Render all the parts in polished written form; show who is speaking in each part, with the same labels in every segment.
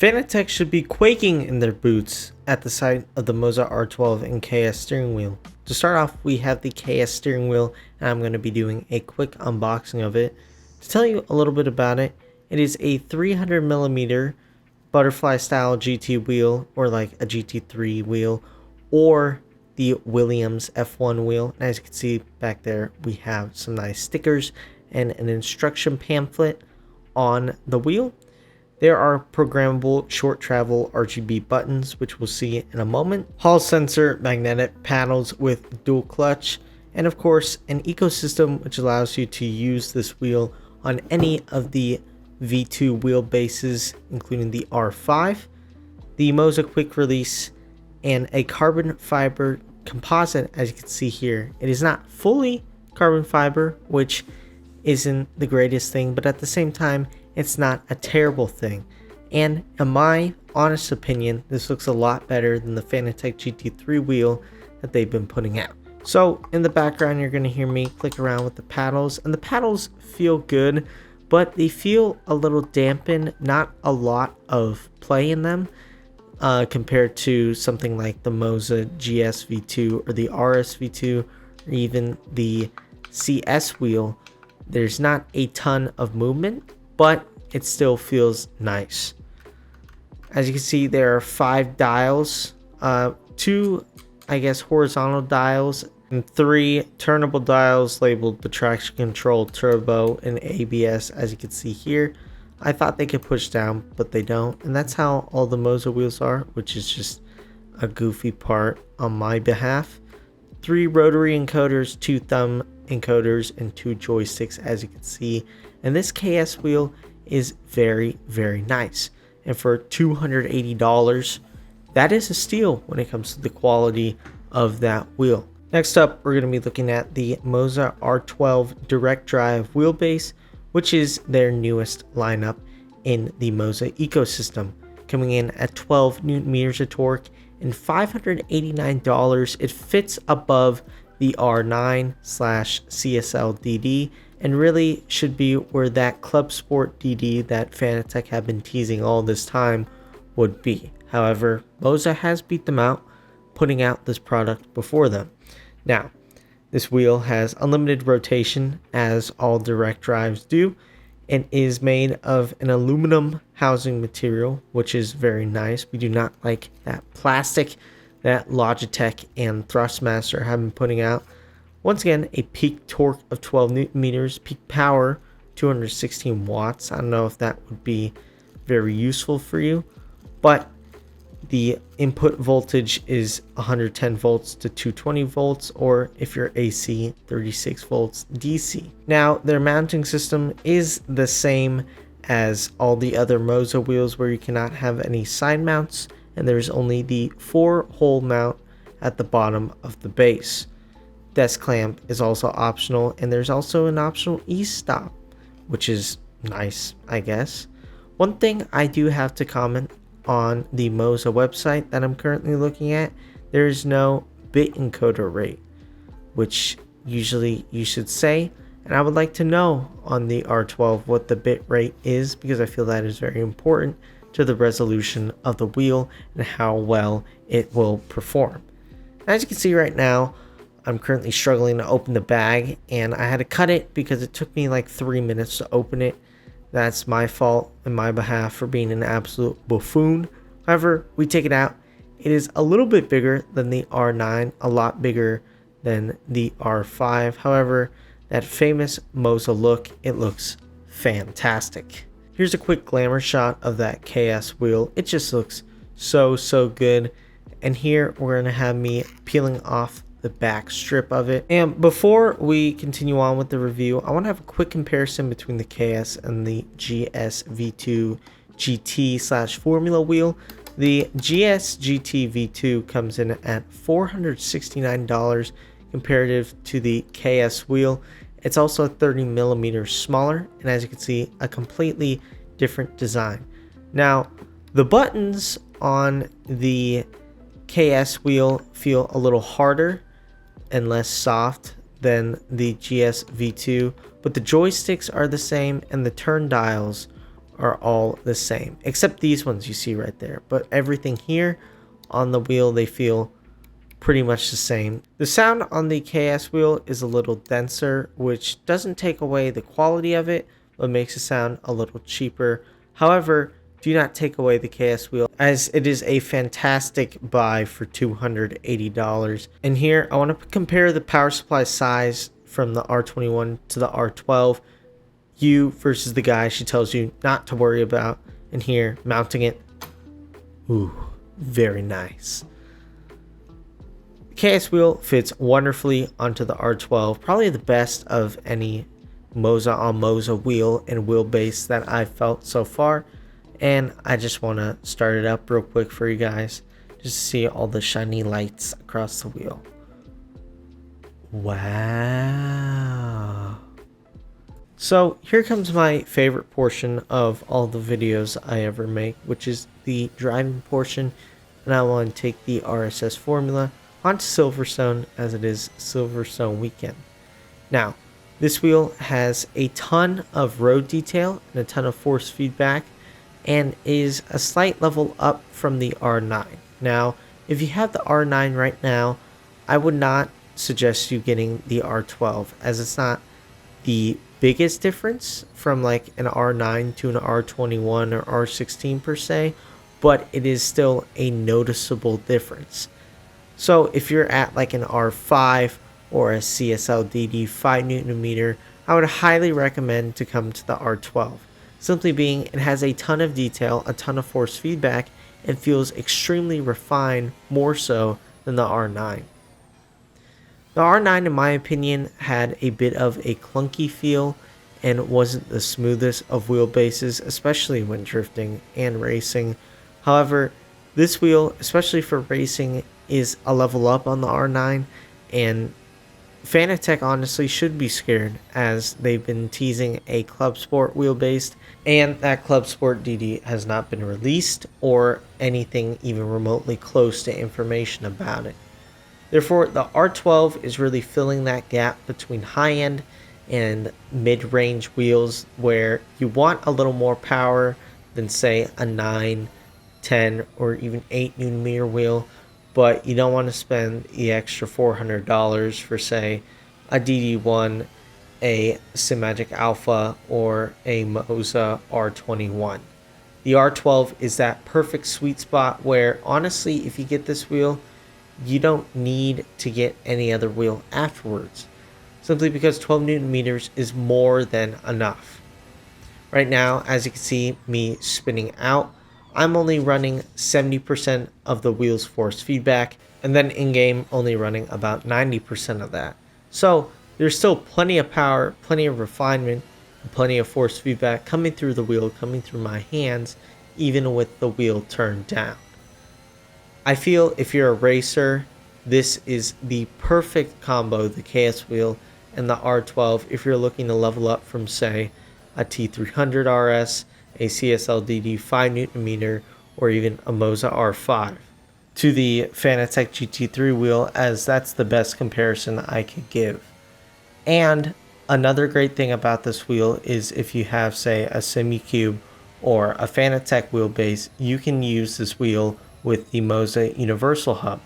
Speaker 1: Fanatec should be quaking in their boots at the sight of the Moza R12 and KS steering wheel. To start off, we have the KS steering wheel, and I'm going to be doing a quick unboxing of it. To tell you a little bit about it, it is a 300mm butterfly style GT wheel, or like a GT3 wheel, or the Williams F1 wheel. And as you can see back there, we have some nice stickers and an instruction pamphlet on the wheel. There are programmable short travel RGB buttons, which we'll see in a moment, hall sensor magnetic paddles with dual clutch, and of course an ecosystem which allows you to use this wheel on any of the V2 wheelbases, including the R5, the Moza quick release, and a carbon fiber composite. As you can see here, it is not fully carbon fiber, which isn't the greatest thing, but at the same time it's not a terrible thing. And in my honest opinion, this looks a lot better than the Fanatec GT3 wheel that they've been putting out. So in the background, you're going to hear me click around with the paddles, and the paddles feel good, but they feel a little dampened, not a lot of play in them compared to something like the Moza GS V2 or the RS V2 or even the CS wheel. There's not a ton of movement, but it still feels nice. As you can see, there are 5 dials, 2 I guess horizontal dials and 3 turnable dials labeled the traction control, turbo, and ABS. As you can see here, I thought they could push down, but they don't, and that's how all the Moza wheels are, which is just a goofy part on my behalf. 3 rotary encoders, 2 thumb encoders, and 2 joysticks, as you can see. And this KS wheel is very, very nice. And for $280, that is a steal when it comes to the quality of that wheel. Next up, we're going to be looking at the Moza R12 direct drive wheelbase, which is their newest lineup in the Moza ecosystem, coming in at 12 Nm of torque and $589. It fits above the R9/CSL DD and really should be where that Club Sport DD that Fanatec have been teasing all this time would be. However, Moza has beat them out, putting out this product before them. Now, this wheel has unlimited rotation, as all direct drives do, and is made of an aluminum housing material, which is very nice. We do not like that plastic that Logitech and Thrustmaster have been putting out. Once again, a peak torque of 12 Nm, peak power 216 watts. I don't know if that would be very useful for you, but the input voltage is 110 volts to 220 volts, or if you're AC, 36 volts DC. Now, their mounting system is the same as all the other Moza wheels, where you cannot have any side mounts, and there's only the 4-hole mount at the bottom of the base. Desk clamp is also optional, and there's also an optional e-stop, which is nice, I guess. One thing I do have to comment on the Moza website that I'm currently looking at, there is no bit encoder rate, which usually you should say, and I would like to know on the R12 what the bit rate is, because I feel that is very important to the resolution of the wheel and how well it will perform. As you can see right now, I'm currently struggling to open the bag, and I had to cut it because it took me like 3 minutes to open it. That's my fault and my behalf for being an absolute buffoon. However, we take it out. It is a little bit bigger than the R9, a lot bigger than the R5. However, that famous Moza look, it looks fantastic. Here's a quick glamour shot of that KS wheel. It just looks so good. And here we're going to have me peeling off the back strip of it. And before we continue on with the review, I want to have a quick comparison between the KS and the GS V2 GT/Formula wheel. The GS GT V2 comes in at $469 comparative to the KS wheel. It's also 30mm smaller, and as you can see, a completely different design. Now, the buttons on the KS wheel feel a little harder and less soft than the GS V2, but the joysticks are the same and the turn dials are all the same, except these ones you see right there. But everything here on the wheel, they feel pretty much the same. The sound on the KS wheel is a little denser, which doesn't take away the quality of it, but makes it sound a little cheaper. However, do not take away the KS wheel, as it is a fantastic buy for $280. And here I want to compare the power supply size from the R21 to the R12. You versus the guy she tells you not to worry about. And here, mounting it. Ooh, very nice. The KS wheel fits wonderfully onto the R12. Probably the best of any Moza on Moza wheel and wheelbase that I've felt so far. And I just want to start it up real quick for you guys, just to see all the shiny lights across the wheel. Wow. So here comes my favorite portion of all the videos I ever make, which is the driving portion. And I want to take the RSS formula onto Silverstone, as it is Silverstone weekend. Now, this wheel has a ton of road detail and a ton of force feedback, and is a slight level up from the R9. Now, if you have the R9 right now, I would not suggest you getting the R12, as it's not the biggest difference from like an R9 to an R21 or R16 per se, but it is still a noticeable difference. So if you're at like an R5 or a CSL DD 5 Newton meter, I would highly recommend to come to the R12. Simply being, it has a ton of detail, a ton of force feedback, and feels extremely refined, more so than the R9. The R9, in my opinion, had a bit of a clunky feel and wasn't the smoothest of wheelbases, especially when drifting and racing. However, this wheel, especially for racing, is a level up on the R9, and Fanatec honestly should be scared, as they've been teasing a Club Sport wheelbase, and that Club Sport DD has not been released or anything even remotely close to information about it. Therefore, the R12 is really filling that gap between high-end and mid-range wheels, where you want a little more power than say a 9, 10, or even 8 Newton meter wheel, but you don't want to spend the extra $400 for, say, a DD1, a Simagic Alpha, or a Moza R21. The R12 is that perfect sweet spot where, honestly, if you get this wheel, you don't need to get any other wheel afterwards, simply because 12 Newton meters is more than enough. Right now, as you can see me spinning out, I'm only running 70% of the wheel's force feedback, and then in-game only running about 90% of that. So there's still plenty of power, plenty of refinement, and plenty of force feedback coming through the wheel, coming through my hands, even with the wheel turned down. I feel if you're a racer, this is the perfect combo, the KS wheel and the R12, if you're looking to level up from, say, a T300 RS, a CSL DD 5 Newton meter, or even a Moza R5, to the Fanatec GT3 wheel, as that's the best comparison I could give. And another great thing about this wheel is if you have, say, a Semi-Cube or a Fanatec wheelbase, you can use this wheel with the Moza Universal Hub,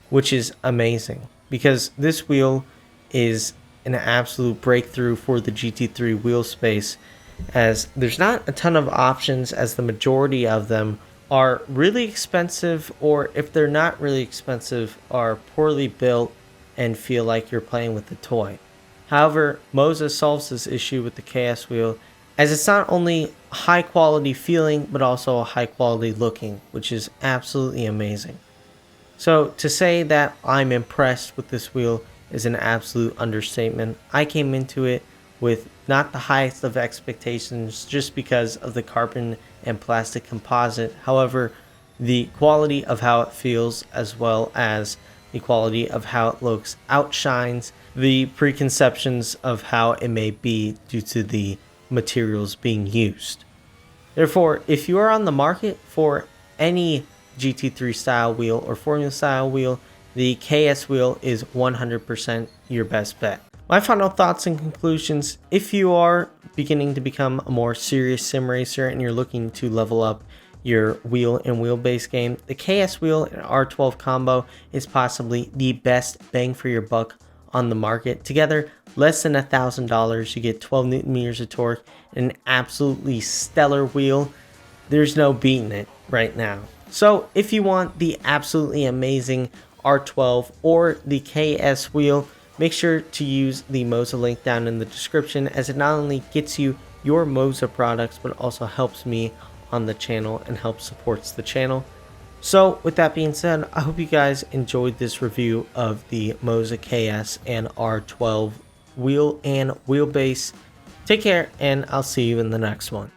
Speaker 1: which is amazing, because this wheel is an absolute breakthrough for the GT3 wheel space, as there's not a ton of options, as the majority of them are really expensive, or if they're not really expensive, are poorly built and feel like you're playing with a toy. However, Moza solves this issue with the KS wheel, as it's not only high quality feeling, but also high quality looking, which is absolutely amazing. So to say that I'm impressed with this wheel is an absolute understatement. I came into it with not the highest of expectations, just because of the carbon and plastic composite. However, the quality of how it feels, as well as the quality of how it looks, outshines the preconceptions of how it may be due to the materials being used. Therefore, if you are on the market for any GT3 style wheel or Formula style wheel, the KS wheel is 100% your best bet. My final thoughts and conclusions: if you are beginning to become a more serious sim racer and you're looking to level up your wheel and wheelbase game, the KS wheel and R12 combo is possibly the best bang for your buck on the market. Together, less than $1,000, you get 12 Newton meters of torque and an absolutely stellar wheel. There's no beating it right now. So if you want the absolutely amazing R12 or the KS wheel, make sure to use the Moza link down in the description, as it not only gets you your Moza products but also helps me on the channel and helps supports the channel. So with that being said, I hope you guys enjoyed this review of the Moza KS and R12 wheel and wheelbase. Take care, and I'll see you in the next one.